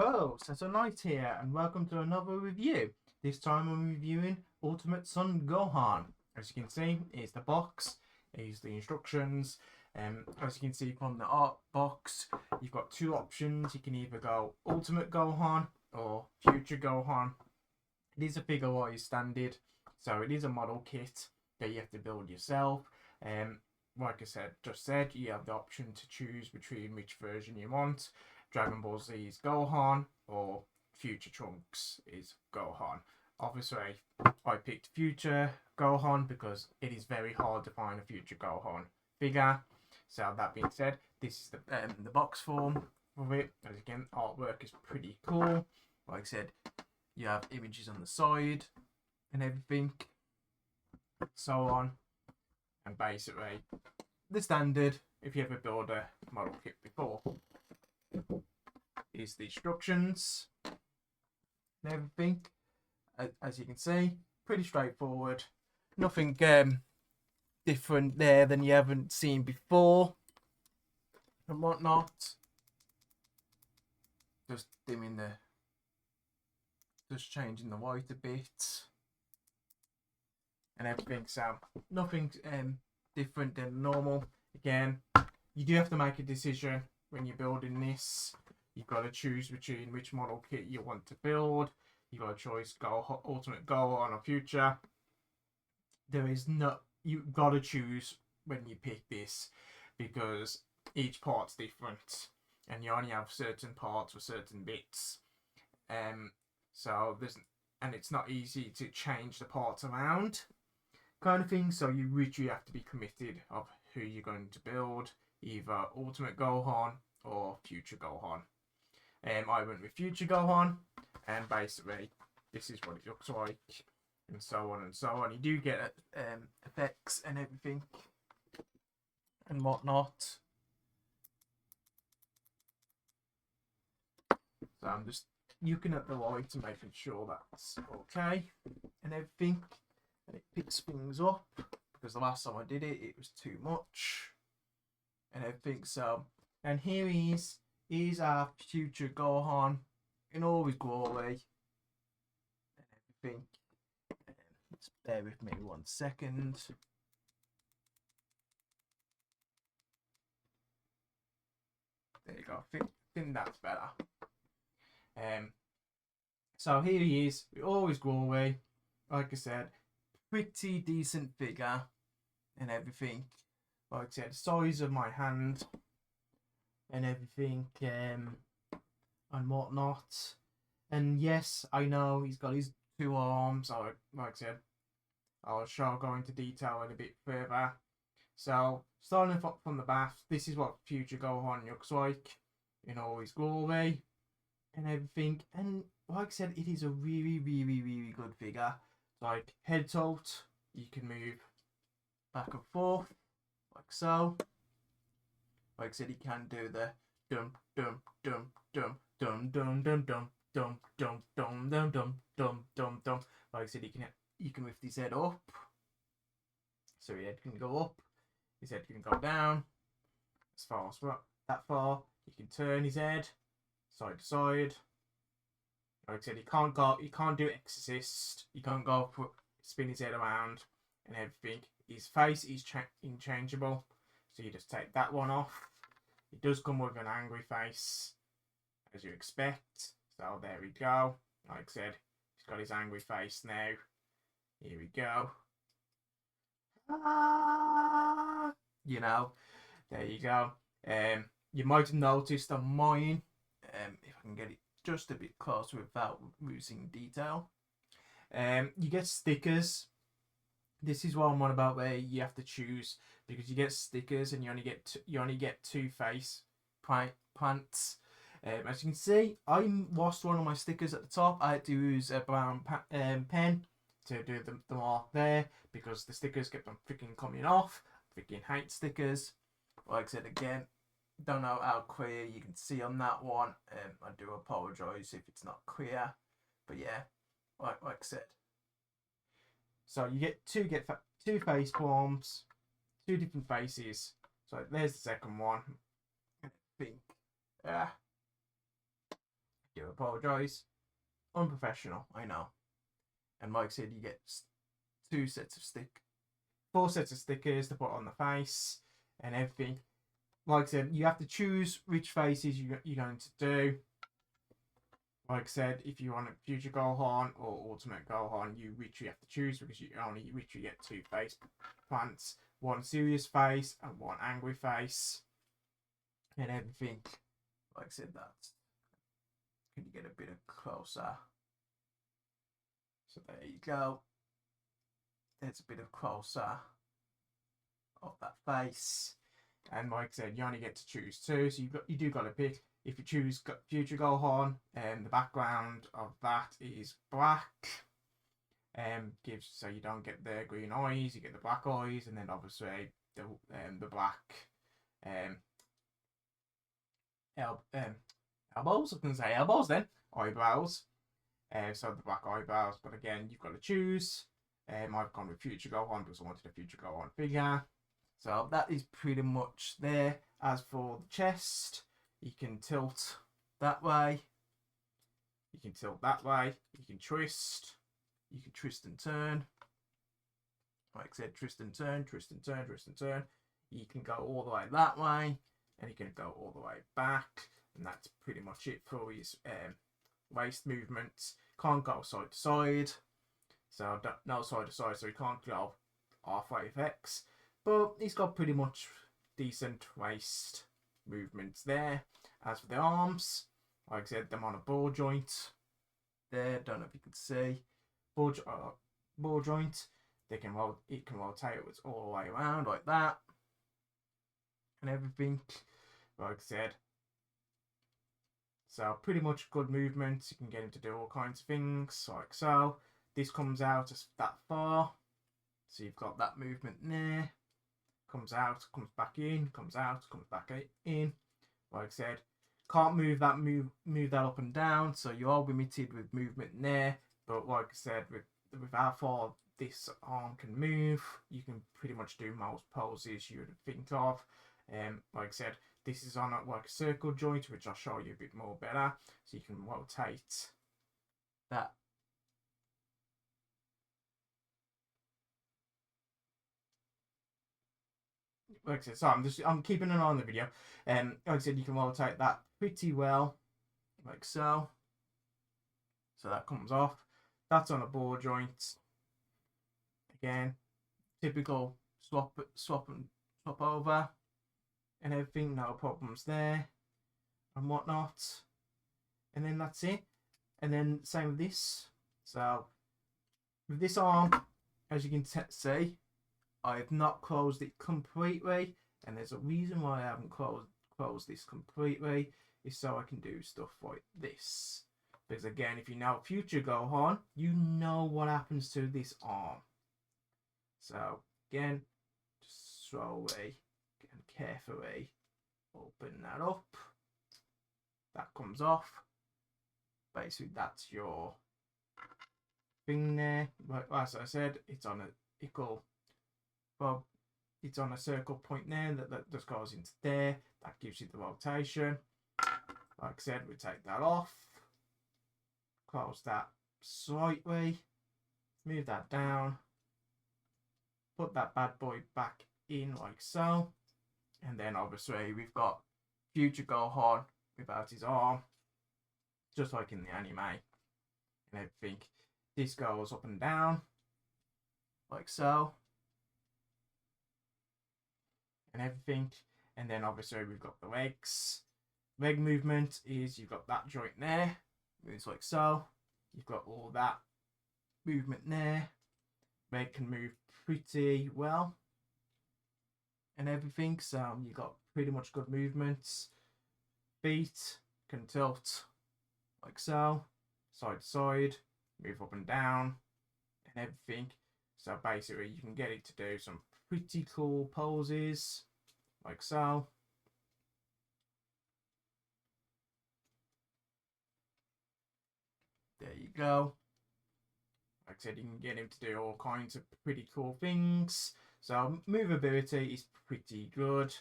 Hello, Seto Knight here, and welcome to another review. This time I'm reviewing Ultimate Son Gohan. As you can see, here's the box, here's the instructions. As you can see from the art box, you've got two options. You can either go Ultimate Gohan or Future Gohan. It is a figure-wise standard, so it is a model kit that you have to build yourself. Like I said, you have the option to choose between which version you want. Dragon Ball Z is Gohan, or Future Trunks is Gohan. Obviously, I picked Future Gohan because it is very hard to find a Future Gohan figure. So that being said, this is the box form of it. As again, artwork is pretty cool. Like I said, you have images on the side and everything, so on. And basically, the standard, if you ever build a model kit before, is the instructions and everything. As you can see, pretty straightforward. Nothing different there than you haven't seen before and whatnot. Just changing the white a bit and everything. So nothing different than normal. Again, you do have to make a decision when you're building this. You've got to choose between which model kit you want to build. You've got a choice: Ultimate Gohan or Future. You've got to choose when you pick this, because each part's different and you only have certain parts for certain bits. And it's not easy to change the parts around, kind of thing. So you literally have to be committed of who you're going to build, either Ultimate Gohan or Future Gohan. I went with Future Gohan, and basically this is what it looks like, and so on and so on. You do get effects and everything and whatnot. So I'm just looking at the light and making sure that's okay and everything, and it picks things up, because the last time I did it, it was too much and everything. So, and here he is. Here's our Future Gohan in all his glory and everything. Just bear with me 1 second. There you go. I think that's better. So here he is with all his glory. Like I said, pretty decent figure and everything. Like I said, size of my hand and everything, and whatnot. And yes, I know he's got his two arms. So, like I said, I'll go into detail in a bit further. So, starting from the back, this is what Future Gohan looks like in all his glory and everything. And like I said, it is a really, really, really good figure. Like head tilt, you can move back and forth like so. Like I said, he can do the dum dum dum dum dum dum dum dum dum dum dum dum dum dum dum dum. Like I said, you can lift his head up, so his head can go up. His head can go down as far as that far. You can turn his head side to side. Like I said, he can't do Exorcist. You can't go spin his head around and everything. His face is interchangeable, so you just take that one off. It does come with an angry face, as you expect. So there we go. Like I said, he's got his angry face now. Here we go. You know, there you go. You might have noticed on mine, if I can get it just a bit closer without losing detail, you get stickers. This is what I'm on about, where you have to choose, because you get stickers and you only get two face plants. As you can see, I lost one of my stickers at the top. I had to use a brown pen to do the mark there, because the stickers kept on freaking coming off. Freaking hate stickers. Like I said again, don't know how clear you can see on that one. I do apologise if it's not clear, but yeah, like I said. So you get two face palms, two different faces. So there's the second one. I think do apologise. Unprofessional, I know. And like I said, you get 4 sets of stickers to put on the face and everything. Like I said, you have to choose which faces you're going to do. Like I said, if you want a future Gohan or ultimate Gohan, you literally have to choose because you only literally get 2 face plants. One serious face and one angry face. And everything. Like I said, that's... Can you get a bit closer? So there you go. There's a bit of closer of that face. And like I said, you only get to choose 2, so you do got to pick. If you choose Future Gohan, the background of that is black. Gives so you don't get the green eyes, you get the black eyes, and then obviously the black elbows. I can say elbows then, eyebrows. So the black eyebrows, but again, you've got to choose. I've gone with Future Gohan because I wanted a Future Gohan figure. So that is pretty much there. As for the chest, you can tilt that way. You can tilt that way. You can twist. You can twist and turn. Like I said, twist and turn, twist and turn, twist and turn. You can go all the way that way, and you can go all the way back. And that's pretty much it for his waist movements. Can't go side to side. So no side to side, so he can't go halfway with X. But he's got pretty much decent waist movements there. As for the arms, like I said, them on a ball joint. There, don't know if you can see. Ball joint. It can rotate it all the way around like that. And everything. Like I said. So pretty much good movements. You can get him to do all kinds of things, like so. This comes out as that far. So you've got that movement there. Comes out, comes back in, comes out, comes back in. Like I said, can't move that up and down, so you are limited with movement there. But like I said, with how far this arm can move, you can pretty much do most poses you would think of. Like I said, this is on like a circle joint, which I'll show you a bit more better. So you can rotate that. Like I said, so I'm keeping an eye on the video. Like I said, you can rotate that pretty well, like so. So that comes off. That's on a ball joint. Again, typical swap over, and everything. No problems there, and whatnot. And then that's it. And then same with this. So with this arm, as you can see, I have not closed it completely, and there's a reason why I haven't closed this completely, is so I can do stuff like this. Because again, if you know Future Gohan, you know what happens to this arm. So again, just slowly and carefully open that up. That comes off. Basically, that's your thing there. But as I said, it's on a equal. Well, it's on a circle point there that just goes into there. That gives you the rotation. Like I said, we take that off. Close that slightly. Move that down. Put that bad boy back in like so. And then obviously we've got Future Gohan without his arm. Just like in the anime. And everything. This goes up and down. Like so. And everything, and then obviously we've got the legs. Leg movement is you've got that joint there, moves like so. You've got all that movement there. Leg can move pretty well, and everything. So you've got pretty much good movements. Feet can tilt like so, side to side, move up and down, and everything. So basically, you can get it to do some pretty cool poses, like so. There you go. Like I said, you can get him to do all kinds of pretty cool things. So movability is pretty good,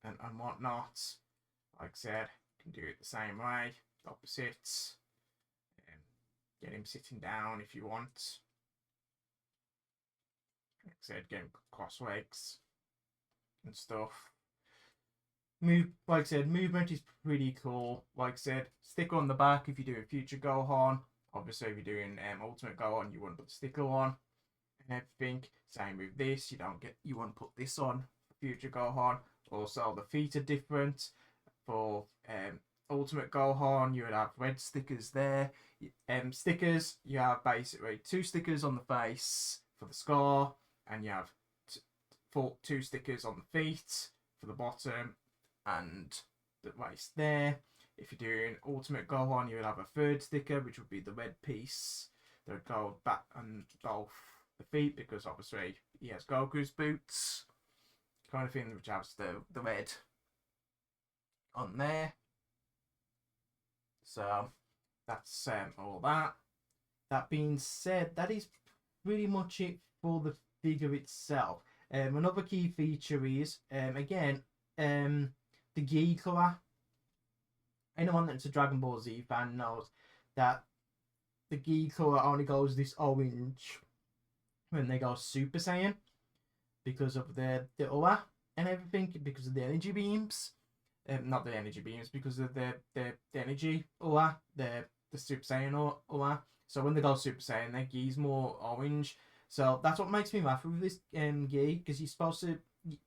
and whatnot. Like I said, you can do it the same way. opposites. Get him sitting down if you want. Like I said, get him cross legs and stuff. Like I said, movement is pretty cool. Like I said, sticker on the back if you're doing future Gohan. Obviously, if you're doing Ultimate Gohan, you wouldn't put the sticker on and everything. Same with this, you wouldn't put this on for future Gohan. Also, the feet are different. For Ultimate Gohan, you would have red stickers there. Stickers, you have basically 2 stickers on the face for the scar, and you have 2 stickers on the feet for the bottom and the waist there. If you're doing Ultimate Gohan, you would have a 3rd sticker, which would be the red piece that would go back on both the feet, because obviously he has Goku's boots, kind of thing, which has the red on there. So that's all that. That being said, that is pretty much it for the figure itself. Another key feature is again the gi colour. Anyone that's a Dragon Ball Z fan knows that the gi colour only goes this orange when they go Super Saiyan, because of the aura and everything, because of the energy beams. Not the energy beams, because of the energy aura, the Super Saiyan aura. So when they go Super Saiyan, their gi's more orange. So that's what makes me laugh with this gi, because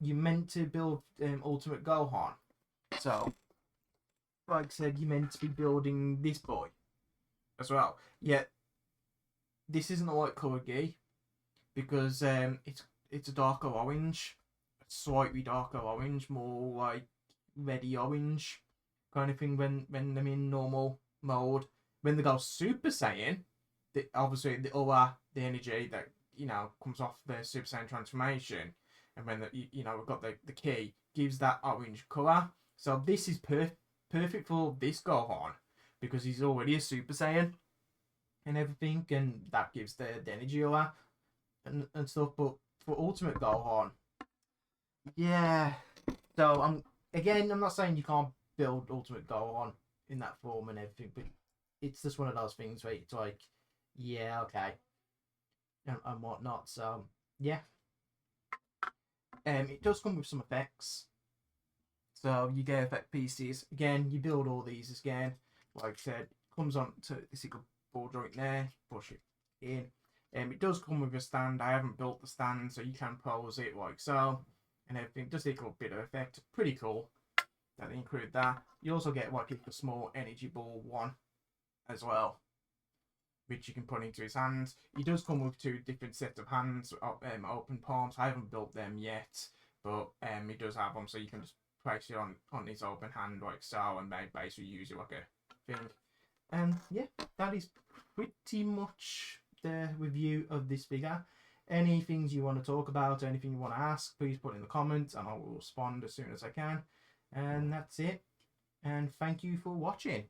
you're meant to build Ultimate Gohan. So, like I said, you're meant to be building this boy as well. Yet this isn't a white colour gi, because it's a darker orange, slightly darker orange, more like reddy orange kind of thing when they're in normal mode. When they go Super Saiyan, obviously the aura, the energy that comes off the Super Saiyan transformation, and when we've got the key, gives that orange colour. So this is perfect for this Gohan, because he's already a Super Saiyan and everything, and that gives the energy aura and stuff. But for Ultimate Gohan, yeah. So I'm not saying you can't build Ultimate Gohan in that form and everything, but it's just one of those things where it's like, yeah, okay, and whatnot. So yeah, it does come with some effects. So you get effect pieces. Again, you build all these again. Like I said, comes on to this little ball joint there. Push it in. It does come with a stand. I haven't built the stand, so you can pose it like so, and everything. Does take a bit of effect. Pretty cool that they include that. You also get like a small energy ball one as well, which you can put into his hands. He does come with 2 different sets of hands, open palms. I haven't built them yet, but he does have them, so you can just place it on his open hand like so, and maybe basically use it like a thing. And yeah, that is pretty much the review of this figure. Any things you want to talk about, anything you want to ask, please put in the comments and I will respond as soon as I can. And that's it. And thank you for watching.